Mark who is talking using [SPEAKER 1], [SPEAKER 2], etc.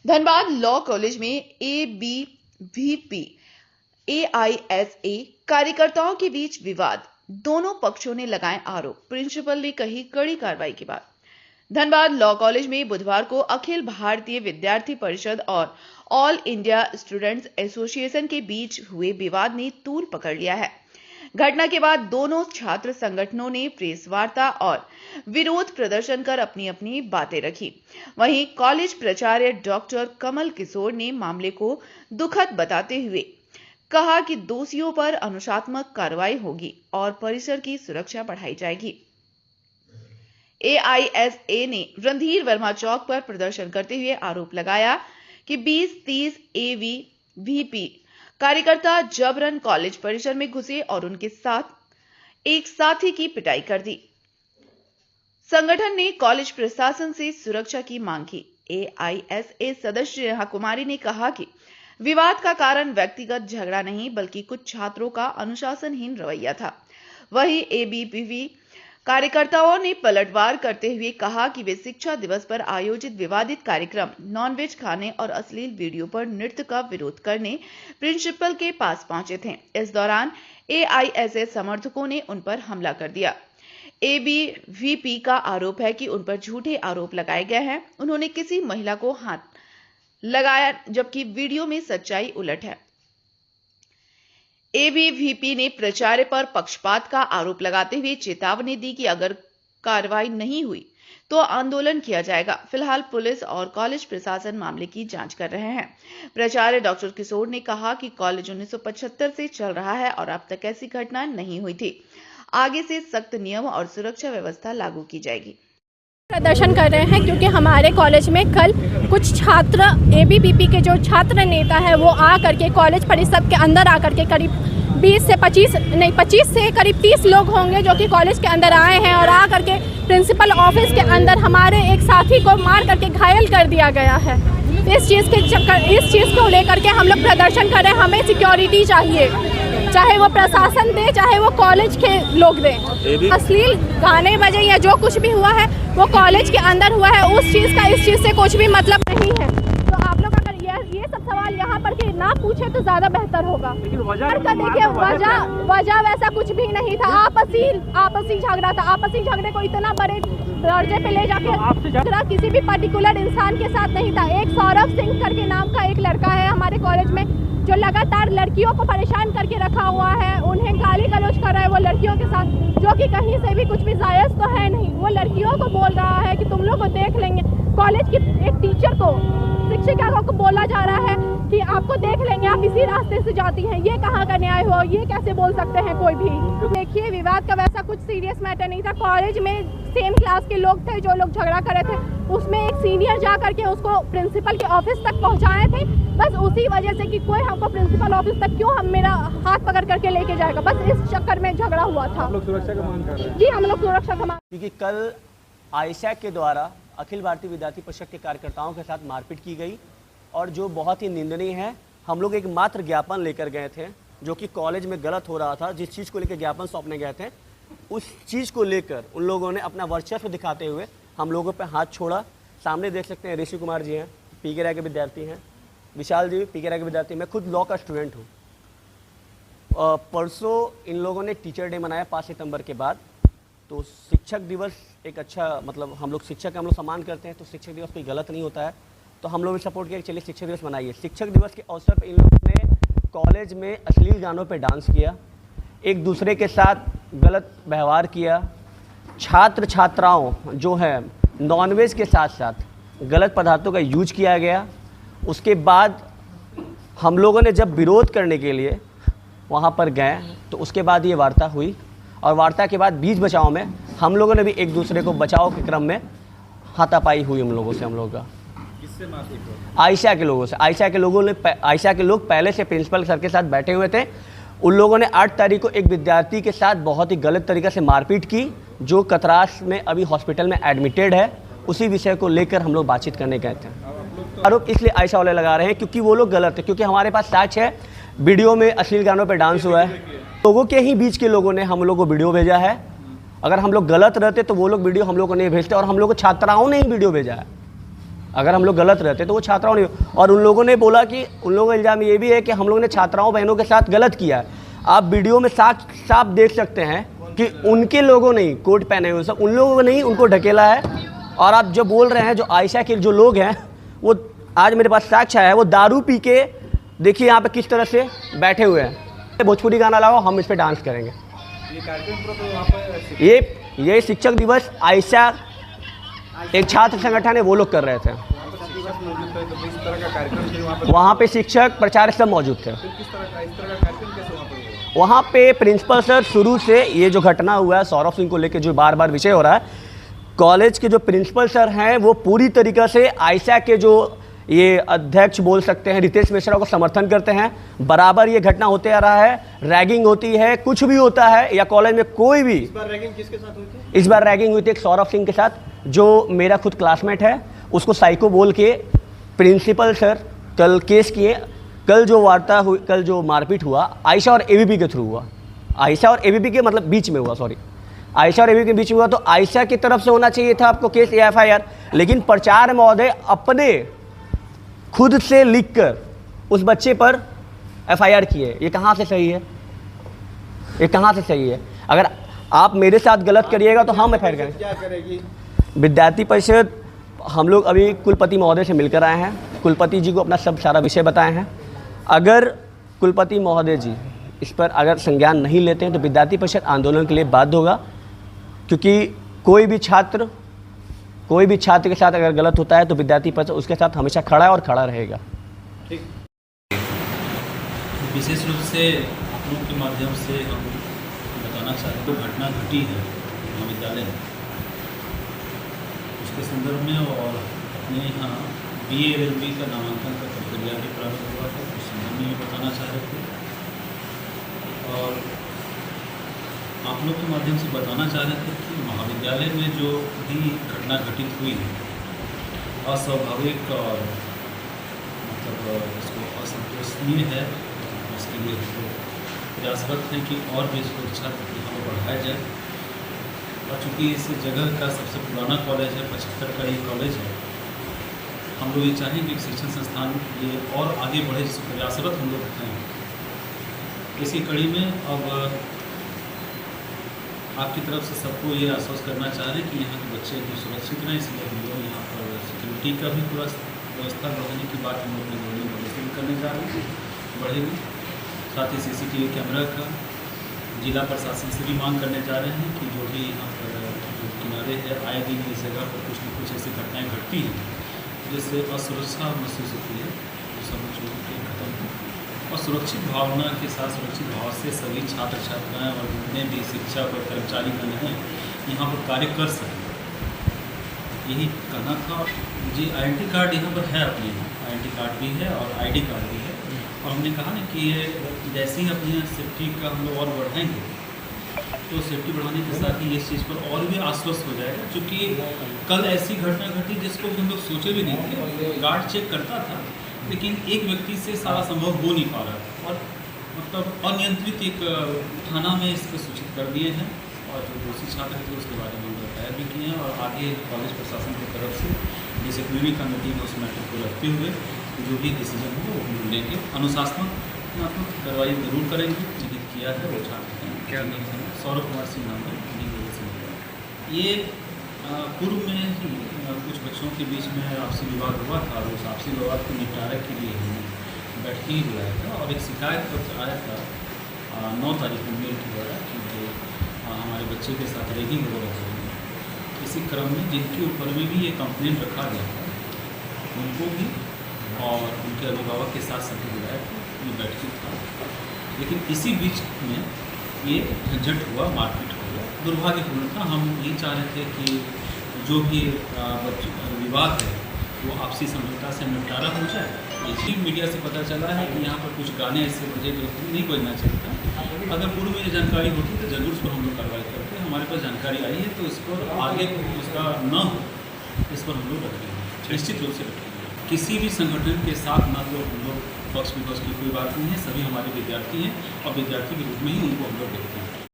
[SPEAKER 1] Dhanbad law college में ABVP AISA कार्यकर्ताओं के बीच विवाद, दोनों पक्षों ने लगाए आरोप, प्रिंसिपल ने कही कड़ी कार्रवाई की बात। धनबाद लॉ कॉलेज में बुधवार को अखिल भारतीय विद्यार्थी परिषद और ऑल इंडिया स्टूडेंट्स एसोसिएशन के बीच हुए विवाद ने तूल पकड़ लिया है। घटना के बाद दोनों छात्र संगठनों ने प्रेस वार्ता और विरोध प्रदर्शन कर अपनी अपनी बातें रखी। वहीं कॉलेज प्राचार्य डॉक्टर कमल किशोर ने मामले को दुखद बताते हुए कहा कि दोषियों पर अनुशासनात्मक कार्रवाई होगी और परिसर की सुरक्षा बढ़ाई जाएगी। एआईएसए ने रणधीर वर्मा चौक पर प्रदर्शन करते हुए आरोप लगाया कि 20-30 एबीवीपी कार्यकर्ता जबरन कॉलेज परिसर में घुसे और उनके साथ एक साथी की पिटाई कर दी। संगठन ने कॉलेज प्रशासन से सुरक्षा की मांग की। एआईएसए सदस्य नेहा कुमारी ने कहा कि विवाद का कारण व्यक्तिगत झगड़ा नहीं बल्कि कुछ छात्रों का अनुशासनहीन रवैया था। वहीं एबीवीपी कार्यकर्ताओं ने पलटवार करते हुए कहा कि वे शिक्षा दिवस पर आयोजित विवादित कार्यक्रम नॉनवेज खाने और अश्लील वीडियो पर नृत्य का विरोध करने प्रिंसिपल के पास पहुंचे थे। इस दौरान एआईएसए समर्थकों ने उन पर हमला कर दिया। एबीवीपी का आरोप है कि उन पर झूठे आरोप लगाए गए हैं। उन्होंने किसी महिला को हाथ लगाया जबकि वीडियो में सच्चाई उलट है। एबीवीपी ने प्राचार्य पर पक्षपात का आरोप लगाते हुए चेतावनी दी कि अगर कार्रवाई नहीं हुई तो आंदोलन किया जाएगा। फिलहाल पुलिस और कॉलेज प्रशासन मामले की जांच कर रहे हैं। प्राचार्य डॉक्टर किशोर ने कहा कि कॉलेज 1975 से चल रहा है और अब तक ऐसी घटना नहीं हुई थी। आगे से सख्त नियम और सुरक्षा व्यवस्था लागू की जाएगी।
[SPEAKER 2] प्रदर्शन कर रहे हैं क्योंकि हमारे कॉलेज में कल कुछ छात्र एबीवीपी के जो छात्र नेता है वो आ करके कॉलेज परिसर के अंदर आकर के करीब 25 से करीब 30 लोग होंगे जो कि कॉलेज के अंदर आए हैं और आ करके प्रिंसिपल ऑफिस के अंदर हमारे एक साथी को मार करके घायल कर दिया गया है। इस चीज़ को लेकर के हम लोग प्रदर्शन कर रहे हैं। हमें सिक्योरिटी चाहिए, चाहे वो प्रशासन दे चाहे वो कॉलेज के लोग दें। अश्लील गाने बजे या जो कुछ भी हुआ है वो कॉलेज के अंदर हुआ है, उस चीज़ का इस चीज़ से कुछ भी मतलब नहीं है। तो आप लोग अगर ये सब सवाल यहाँ पर के ना पूछे तो ज़्यादा बेहतर होगा। देखिए वजह वैसा कुछ भी नहीं था, आपसी झगड़ा था। आपसी झगड़े को इतना बड़े दर्जे पे ले जाके किसी भी पर्टिकुलर इंसान के साथ नहीं था। एक सौरभ सिंह करके नाम का एक लड़का है हमारे कॉलेज में जो लगातार लड़कियों को परेशान करके रखा हुआ है, उन्हें गाली गलौज कर रहा है वो लड़कियों के साथ, जो कि कहीं से भी कुछ भी जायज़ तो है नहीं। वो लड़कियों को बोल रहा है कि तुम लोग को देख लेंगे। कॉलेज की एक टीचर को, शिक्षिका को बोला जा रहा है कि आपको देख लेंगे, आप इसी रास्ते से जाती हैं। ये कहाँ का न्याय हो? ये कैसे बोल सकते हैं कोई भी? देखिए विवाद का वैसा कुछ सीरियस मैटर नहीं था। कॉलेज में सेम क्लास के लोग थे जो लोग झगड़ा कर रहे थे, उसमें एक सीनियर जा करके उसको प्रिंसिपल के ऑफिस तक पहुंचाए थे। बस उसी वजह से कि कोई हमको प्रिंसिपल ऑफिस तक क्यों हम मेरा हाथ पकड़ करके लेके जाएगा, बस इस चक्कर में झगड़ा हुआ था।
[SPEAKER 3] हम लोग सुरक्षा का मांग कर रहे हैं।
[SPEAKER 2] जी हम लोग सुरक्षा का मांग,
[SPEAKER 4] क्योंकि कल आयशा के द्वारा अखिल भारतीय विद्यार्थी परिषद के कार्यकर्ताओं के साथ मारपीट की गई और जो बहुत ही निंदनीय है। हम लोग एक मात्र ज्ञापन लेकर गए थे जो कि कॉलेज में गलत हो रहा था। जिस चीज़ को लेकर ज्ञापन सौंपने गए थे उस चीज़ को लेकर उन लोगों ने अपना वर्चस्व दिखाते हुए हम लोगों पे हाथ छोड़ा। सामने देख सकते हैं ऋषि कुमार जी हैं, पीके राय के विद्यार्थी हैं, विशाल जी पीके राय के विद्यार्थी। मैं खुद लॉ का स्टूडेंट हूँ। परसों इन लोगों ने टीचर डे मनाया 5 सितंबर के बाद। तो शिक्षक दिवस एक अच्छा हम लोग शिक्षक हम लोग सम्मान करते हैं, तो शिक्षक दिवस कोई गलत नहीं होता है। तो हम लोग भी सपोर्ट किया कि चलिए शिक्षक दिवस मनाइए। शिक्षक दिवस के अवसर पर इन लोगों ने कॉलेज में अश्लील गानों पर डांस किया, एक दूसरे के साथ गलत व्यवहार किया। छात्र छात्राओं जो है नॉनवेज के साथ साथ गलत पदार्थों का यूज किया गया। उसके बाद हम लोगों ने जब विरोध करने के लिए वहाँ पर गए तो उसके बाद ये वार्ता हुई और वार्ता के बाद बीच बचाव में हम लोगों ने भी एक दूसरे को बचाव के क्रम में हाथापाई हुई हम लोगों का।
[SPEAKER 3] किससे मारपीट हुई?
[SPEAKER 4] आयशा के लोगों से। आयशा के लोग पहले से प्रिंसिपल सर के साथ बैठे हुए थे। उन लोगों ने 8 तारीख को एक विद्यार्थी के साथ बहुत ही गलत तरीके से मारपीट की जो कतरास में अभी हॉस्पिटल में एडमिटेड है। उसी विषय को लेकर हम लोग बातचीत करने गए थे। आरोप इसलिए आयशा वाले लगा रहे हैं क्योंकि वो लोग गलत है, क्योंकि हमारे पास साक्ष्य है, वीडियो में अश्लील गानों पर डांस हुआ है। लोगों के ही बीच के लोगों ने हम लोग को वीडियो भेजा है। अगर हम लोग गलत रहते तो वो लोग वीडियो हम लोग को नहीं भेजते और हम लोग को छात्राओं ने ही वीडियो भेजा है। अगर हम लोग गलत रहते तो वो छात्राओं ने, और उन लोगों ने बोला कि उन लोगों का इल्ज़ाम ये भी है कि हम लोगों ने छात्राओं बहनों के साथ गलत किया है। आप वीडियो में साफ देख सकते हैं कि उनके लोगों नहीं कोट पहने हुए सब, उन लोगों ने नहीं उनको ढकेला है। और आप जो बोल रहे हैं, जो आयशा के जो लोग हैं, वो आज मेरे पास साक्ष्य है, वो दारू पी के देखिए यहाँ पे किस तरह से बैठे हुए हैं। भोजपुरी गाना लगाओ, हम इस पर डांस करेंगे।
[SPEAKER 3] ये कार्यक्रम पूरा तो वहाँ पर
[SPEAKER 4] ये शिक्षक दिवस आयशा एक छात्र संगठन है, वो लोग कर रहे थे। वहाँ पे शिक्षक प्राचार्य सब मौजूद थे। वहाँ पे प्रिंसिपल सर शुरू से ये जो घटना हुआ है सौरभ सिंह को लेकर जो बार बार विषय हो रहा है, कॉलेज के जो प्रिंसिपल सर हैं वो पूरी तरीक़े से आयशा के जो ये अध्यक्ष बोल सकते हैं रितेश मिश्रा को समर्थन करते हैं। बराबर ये घटना होते आ रहा है, रैगिंग होती है, कुछ भी होता है या कॉलेज में कोई भी।
[SPEAKER 3] इस बार रैगिंग किसके साथ हुई थी?
[SPEAKER 4] इस बार रैगिंग हुई थी एक सौरभ सिंह के साथ, जो मेरा खुद क्लासमेट है। उसको साइको बोल के प्रिंसिपल सर कल केस किए। कल जो वार्ता हुई, कल जो मारपीट हुआ आयशा और एबीपी के थ्रू हुआ। आयशा और एबीपी के मतलब बीच में हुआ, सॉरी, आयशा और एबीपी के बीच में हुआ। तो आयशा की तरफ से होना चाहिए था आपको केस या एफआईआर, लेकिन प्राचार्य महोदय अपने खुद से लिखकर उस बच्चे पर एफआईआर किए। ये कहाँ से सही है? ये कहाँ से सही है? अगर आप मेरे साथ गलत करिएगा तो हम एफआईआर करेंगे।
[SPEAKER 3] क्या करेगी?
[SPEAKER 4] विद्यार्थी परिषद, हम लोग अभी कुलपति महोदय से मिलकर आए हैं। कुलपति जी को अपना सब सारा विषय बताए हैं। अगर कुलपति महोदय जी इस पर अगर संज्ञान नहीं लेते हैं तो विद्यार्थी परिषद आंदोलन के लिए बाध्य होगा, क्योंकि कोई भी छात्र के साथ अगर गलत होता है तो विद्यार्थी परिषद उसके साथ हमेशा खड़ा है और खड़ा रहेगा।
[SPEAKER 3] ठीक।
[SPEAKER 5] विशेष रूप से आप लोगों के माध्यम से हम बताना चाहते हैं, तो घटना घटी है महाविद्यालय में, उसके संदर्भ में और अपने यहाँ BA LLB का नामांकन का प्रक्रिया भी प्रारंभ हुआ था, उस संदर्भ में बताना चाह रहे थे। और आप लोग के माध्यम से बताना चाह रहे थे कि महाविद्यालय में जो भी घटना घटित हुई है अस्वाभाविक और मतलब इसको असंतोषनीय है। इसके लिए तो प्रयासरत हैं कि और भी सुरक्षा यहाँ पर बढ़ाया जाए। और चूँकि इस जगह का सबसे पुराना कॉलेज है, 75 का ये कॉलेज है, हम लोग ये चाहेंगे कि शिक्षण संस्थान ये और आगे बढ़े, जिस प्रयासरत हम लोग हैं। इसी कड़ी में अब आपकी तरफ से सबको ये आश्वस्त करना चाह रहे हैं कि यहाँ के बच्चे भी सुरक्षित रहें, इसलिए हम लोग यहाँ पर सिक्योरिटी का भी पूरा व्यवस्था बढ़ाने की बात हम लोग ने करने जा रहे हैं, बढ़ेगी। साथ ही CCTV कैमरा का जिला प्रशासन से भी मांग करने जा रहे हैं कि जो भी यहाँ पर जो किनारे है, आए दिन इस जगह पर कुछ न कुछ ऐसी घटनाएँ घटती हैं जिससे असुरक्षा महसूस होती है, तो सब चीज़ों के खत्म हो और सुरक्षित भावना के साथ, सुरक्षित भाव से सभी छात्र छात्राएँ और जितने भी शिक्षक और कर्मचारीगण हैं यहाँ पर कार्य कर सकें, यही कहना था। जी, आइडेंटिटी कार्ड यहाँ पर है, अपने आइडेंटिटी कार्ड भी है और ID कार्ड भी है। और हमने कहा ना कि ये जैसे ही अपनी सेफ्टी का हम लोग और बढ़ाएंगे तो सेफ्टी बढ़ाने के साथ ही इस चीज़ पर और भी आश्वस्त हो जाएगा। क्योंकि कल ऐसी घटना घटी जिसको हम लोग सोचे भी नहीं थे। गार्ड चेक करता था लेकिन एक व्यक्ति से सारा संभव हो नहीं पा रहा था, और मतलब अनियंत्रित एक थाना में इसको सूचित कर दिए हैं और जो दोषी छात्र थे उसके बारे में बताया भी किए हैं। और आगे कॉलेज प्रशासन की तरफ से डिसिप्लिनरी कमेटी में उस मैटर को रखते हुए जो भी डिसीजन हो वो हम लेंगे। अनुशासनात्मक कार्रवाई जरूर करेंगे। चिन्हित किया है वो छात्र हैं, क्या नाम है? सौरभ कुमार सिंह नाम है। ये पूर्व में ही कुछ बच्चों के बीच में आपसी विवाद हुआ था और उस आपसी विवाद को निपटारे के लिए हमने बैठक बुलाया था और एक शिकायत पत्र आया था 9 तारीख को मेल के द्वारा कि जो हमारे बच्चे के साथ रैगिंग हो रही है। इसी क्रम में जिनके ऊपर में भी ये कंप्लेंट रखा गया था उनको भी और उनके अभिभावक के साथ सभी बुलाया था, ये बैठक था। लेकिन इसी बीच में ये झंझट हुआ, मारपीट हो गया। दुर्भाग्यपूर्ण था। हम यही चाह रहे थे कि जो भी विवाद है वो आपसी समझौता से निपटारा हो जाए। इसी मीडिया से पता चला है कि यहाँ पर कुछ गाने ऐसे बजे जो नहीं बजना चाहिए। अगर पूर्व में जानकारी होती तो जरूर उस पर हम लोग कार्रवाई करते। हमारे पास जानकारी आई है तो इस पर आगे उसका न हो, इस पर हम लोग रखेंगे, निश्चित रूप से रखेंगे। किसी भी संगठन के साथ ना तो हम लोग पक्ष विपक्ष की कोई बात नहीं है। सभी हमारे विद्यार्थी हैं और विद्यार्थी के रूप में ही उनको हम लोग देखते हैं।